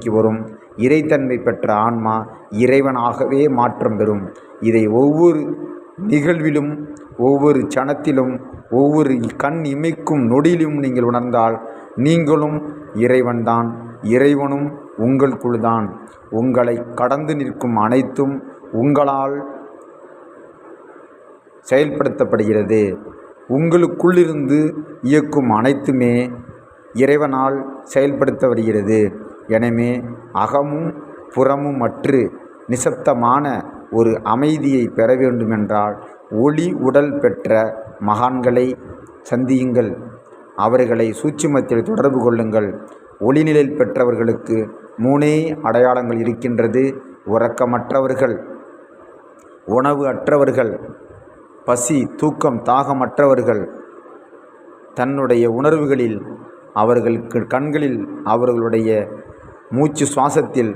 நிலைக்கு வரும். இறைத்தன்மை பெற்ற ஆன்மா இறைவனாகவே மாற்றம் பெறும். இதை ஒவ்வொரு நிகழ்விலும், ஒவ்வொரு சணத்திலும், ஒவ்வொரு கண் இமைக்கும் நொடியிலும் நீங்கள் உணர்ந்தால் நீங்களும் இறைவன்தான், இறைவனும் உங்களுக்குள்தான். உங்களை கடந்து நிற்கும் அனைத்தும் உங்களால் செயல்படுத்தப்படுகிறது. உங்களுக்குள்ளிருந்து இயக்கும் அனைத்துமே இறைவனால் செயல்படுத்த வருகிறது. எனவே அகமும் புறமும் அற்று நிசப்தமான ஒரு அமைதியை பெற வேண்டுமென்றால் ஒளி உடல் பெற்ற மகான்களை சந்தியுங்கள். அவர்களை சூட்சுமத்தில் தொடர்பு கொள்ளுங்கள். ஒளிநிலை பெற்றவர்களுக்கு 3 அடையாளங்கள் இருக்கின்றது. உறக்கமற்றவர்கள், உணவு அற்றவர்கள், பசி தூக்கம் தாகமற்றவர்கள், தன்னுடைய உணர்வுகளில், அவர்களுக்கு கண்களில், அவர்களுடைய மூச்சு சுவாசத்தில்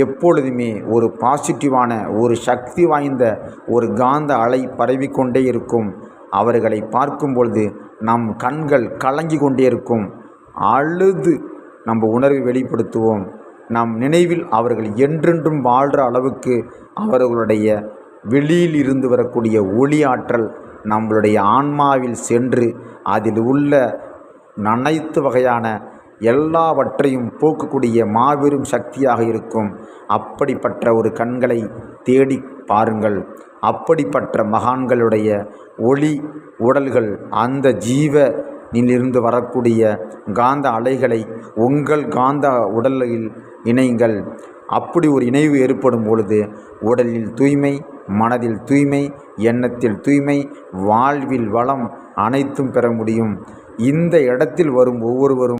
எப்பொழுதுமே ஒரு பாசிட்டிவான, ஒரு சக்தி வாய்ந்த ஒரு காந்த அலை பரவிக்கொண்டே இருக்கும். அவர்களை பார்க்கும்பொழுது நம் கண்கள் கலங்கி கொண்டே இருக்கும். அழுது நம்ம உணர்வை வெளிப்படுத்துவோம். நம் நினைவில் அவர்கள் என்றென்றும் வாழ்கிற அளவுக்கு அவர்களுடைய வெளியில் இருந்து வரக்கூடிய ஒளி ஆற்றல் நம்மளுடைய ஆன்மாவில் சென்று அதில் உள்ள அனைத்து வகையான எல்லாவற்றையும் போக்கக்கூடிய மாபெரும் சக்தியாக இருக்கும். அப்படிப்பட்ட ஒரு கண்களை தேடி பாருங்கள். அப்படிப்பட்ட மகான்களுடைய ஒளி உடல்கள் அந்த ஜீவனிலிருந்து வரக்கூடிய காந்த அலைகளை உங்கள் காந்த உடலில் இணைங்கள். அப்படி ஒரு இணைவு ஏற்படும் பொழுது உடலில் தூய்மை, மனதில் தூய்மை, எண்ணத்தில் தூய்மை, வாழ்வில் வளம் அனைத்தும் பெற முடியும். இந்த இடத்தில் வரும் ஒவ்வொருவரும்